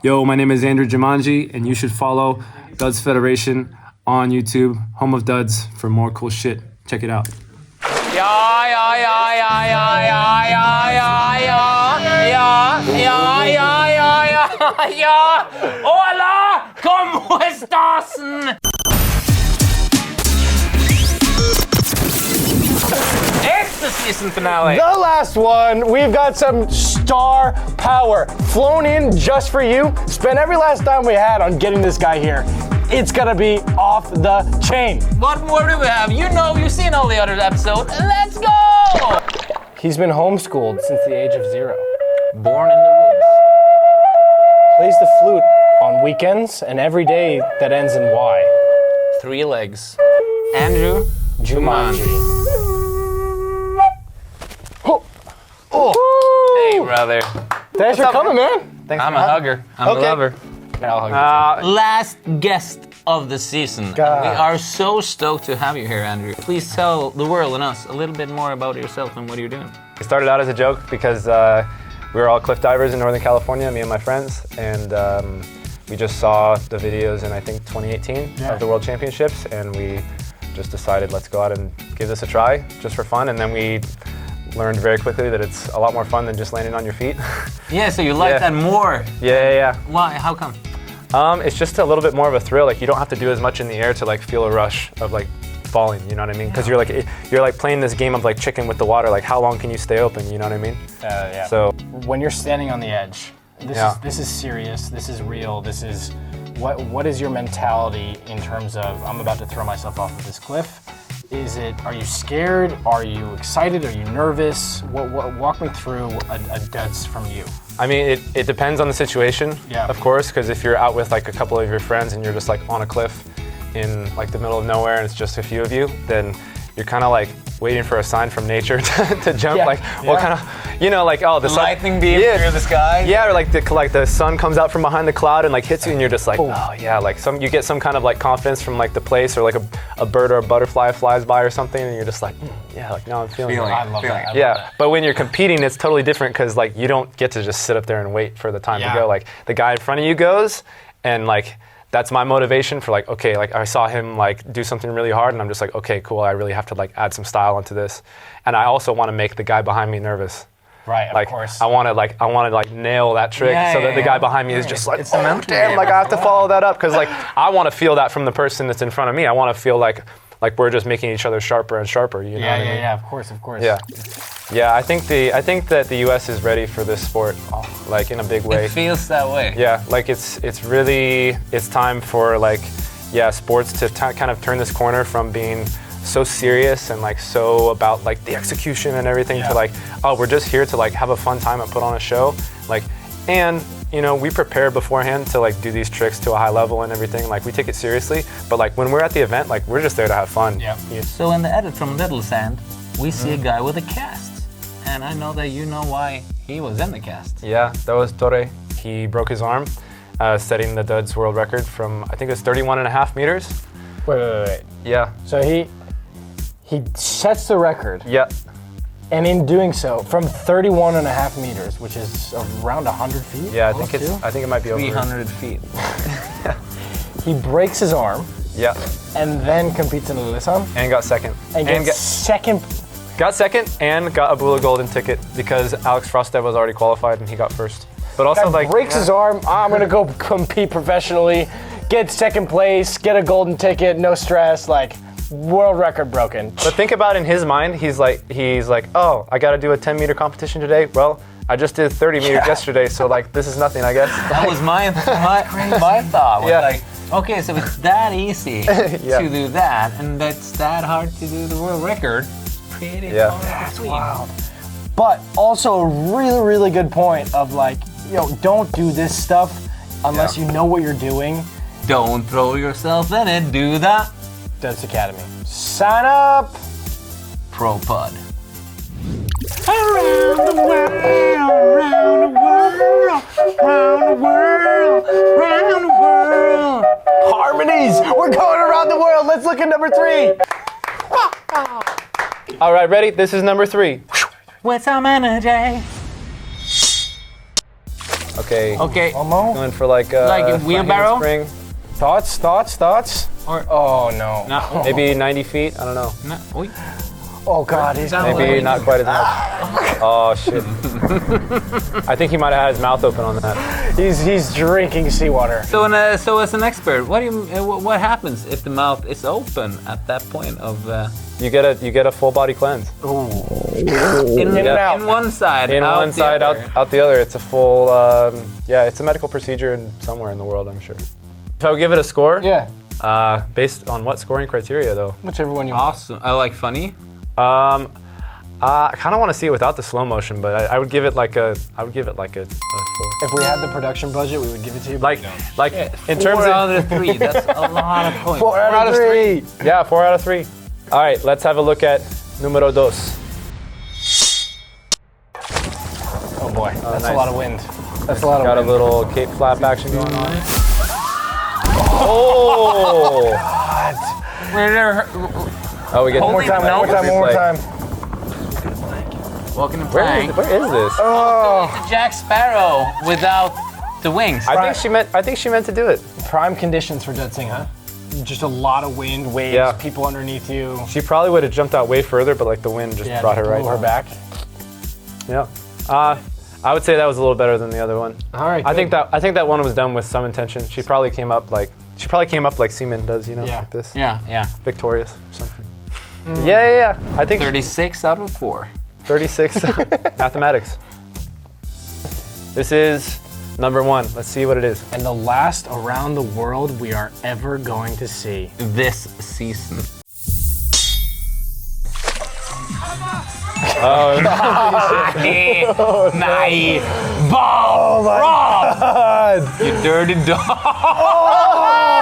Yo, my name is Andrew Jumanji, and you should follow Døds Federation on YouTube, Home of Døds, for more cool shit. Check it out. Hola, ¿cómo estás? It's the season finale. The last one. We've got some star power flown in just for you. Spent every last dime we had on getting this guy here. It's gonna be off the chain. What more do we have? You know, you've seen all the other episodes. Let's go! He's been homeschooled since the age of 0. Born in the woods. Plays the flute on weekends and every day that ends in Y. 3 legs. Andrew Jumanji. Hey, brother. Thanks for coming, man. I'm a hugger. I'm a lover. I'll hug you. Last guest of the season. God. We are so stoked to have you here, Andrew. Please tell the world and us a little bit more about yourself and what you're doing. It started out as a joke because we were all cliff divers in Northern California, me and my friends, and we just saw the videos in, I think, 2018 of the World Championships, and we just decided, let's go out and give this a try, just for fun, and then we learned very quickly that it's a lot more fun than just landing on your feet. Yeah, so you like that more. Yeah. Why? How come? It's just a little bit more of a thrill. Like, you don't have to do as much in the air to like feel a rush of like falling, you know what I mean? Because you're like playing this game of like chicken with the water. Like, how long can you stay open? You know what I mean? Yeah. So when you're standing on the edge, this is serious. This is real. This is what is your mentality in terms of I'm about to throw myself off of this cliff? Are you scared? Are you excited? Are you nervous? Walk me through a Døds from you. I mean, it depends on the situation, of course, because if you're out with like a couple of your friends and you're just like on a cliff in like the middle of nowhere and it's just a few of you, then you're kind of like waiting for a sign from nature to jump. What kind of, you know, like, oh, the sun, lightning beam through the sky. Yeah, or like the sun comes out from behind the cloud and like hits you, and you're just like, oh yeah, like you get some kind of like confidence from like the place, or like a bird or a butterfly flies by or something, and you're just like, yeah, like now I'm feeling it. I love that. Yeah, but when you're competing, it's totally different because like you don't get to just sit up there and wait for the time to go. Like the guy in front of you goes, and like that's my motivation for like, okay, like I saw him like do something really hard, and I'm just like, okay, cool, I really have to like add some style onto this, and I also want to make the guy behind me nervous. Right, like, of course. I want to nail that trick so that the guy behind me is just like, oh damn, like I have to follow that up, because like I want to feel that from the person that's in front of me. I want to feel like we're just making each other sharper and sharper. You know what I mean? Yeah, of course. Yeah, I think that the U.S. is ready for this sport, like in a big way. It feels that way. Yeah, like it's time for like, sports to kind of turn this corner from being so serious and like so about like the execution and everything to like, oh, we're just here to like have a fun time and put on a show, like, and you know, we prepare beforehand to like do these tricks to a high level and everything. Like, we take it seriously, but like when we're at the event, like we're just there to have fun. Yeah. So in the edit from Little Sand, we see a guy with a cast, and I know that you know why he was in the cast. Yeah, that was Torre. He broke his arm, setting the Døds world record from, I think it was 31.5 meters. Wait. Yeah. So he sets the record. Yeah. And in doing so, from 31.5 meters, which is around 100 feet. Yeah, I think it might be over 300 feet. He breaks his arm. Yeah. And then competes in Lillesand. And got second. Second. Got second and got a Bula golden ticket because Alex Frostad was already qualified and he got first. But also like breaks his arm. I'm gonna go compete professionally, get second place, get a golden ticket, no stress, like world record broken. But think about in his mind, he's like, oh, I gotta do a 10-meter competition today. Well, I just did 30 meters yesterday, so like this is nothing, I guess. That was my thought. Was like, okay, so it's that easy to do that, and that's that hard to do the world record. Creating that's wild. But also a really, really good point of like, don't do this stuff unless you know what you're doing. Don't throw yourself in it. Do that. Døds Academy. Sign up. ProPod. Around the world, around the world, around the world, around the world. Harmonies. We're going around the world. Let's look at number 3. All right, ready? This is number 3. With some energy. Okay. Okay. Momo? Going for like a wheelbarrow? spring. Thoughts? Or Oh no. no. Maybe 90 feet. I don't know. No. Oy. Oh God, he's Maybe Maybe not quite as much. Oh shit. I think he might have had his mouth open on that. he's drinking seawater. So, so as an expert, what happens if the mouth is open at that point of You get a full body cleanse. in one side, In out one the side, other. out the other. It's a full. It's a medical procedure somewhere in the world, I'm sure. If I would give it a score, Yeah. based on what scoring criteria though? Whichever one you want. Awesome. I like funny. I kind of want to see it without the slow motion, but I would give it like a 4. If we had the production budget, we would give it to you. Like in terms 4 of out of 3. That's a lot of points. 4 out of 3. yeah, 4 out of 3. All right, let's have a look at numero dos. Oh boy, that's a nice. lot of wind. That's a lot of Got a wind. little cape flap action going on. Oh! Oh, we get One more One more time. Walking and Where flying. is this? Oh, It's a Jack Sparrow without the wings. I think she meant to do it. prime conditions for Dudsing, huh? Just a lot of wind, waves, Yeah. people underneath you. She probably would have jumped out way further, but like the wind just brought her blew right her down. back. Yeah. I would say that was a little better than the other one. All right. I think that one was done with some intention. She probably came up like seaman does, you know, Yeah. like this. Yeah. Victorious or something. Yeah. I think 36 out of 4. 36 mathematics. This is number 1. Let's see what it is. And the last around the world we are ever going to see. This season. Nej! Bob! Rob! God! You dirty dog!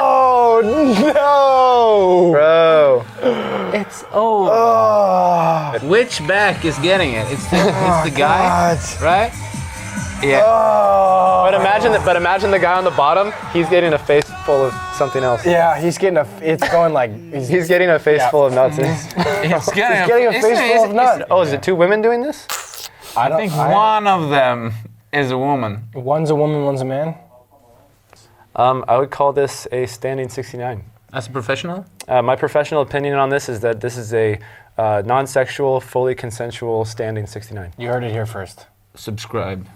Oh no! Bro. It's over. Oh, Which back is getting it? It's the guy, God. right? Yeah. Oh. But imagine the guy on the bottom, he's getting a face full of something else. Yeah, he's getting it's going like He's getting a face Yeah. full of nuts. It's getting a face full of nuts. Oh, is it 2 women doing this? I I think one of them is a woman. One's a woman, one's a man. I would call this a standing 69. As a professional? My professional opinion on this is that this is a non-sexual, fully consensual standing 69. You heard it here first. Subscribe.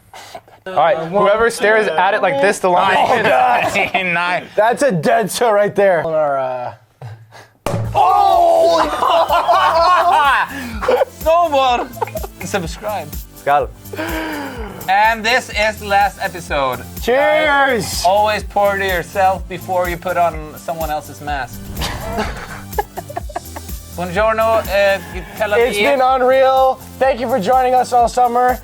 All right, whoever stares at it like this, the longer. Nice. That's a dead so right there. On our, Someone subscribe. Got it. And this is the last episode. cheers! Always pour to yourself before you put on someone else's mask. Buongiorno, It's been unreal. Thank you for joining us all summer.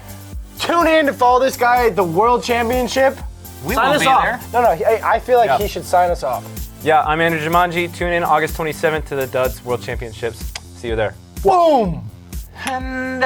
Tune in to follow this guy at the World Championship. We Sign will us be off. there. No, I feel like he should sign us off. Yeah, I'm Andrew Jumanji. Tune in August 27th to the Døds World Championships. See you there. Boom! And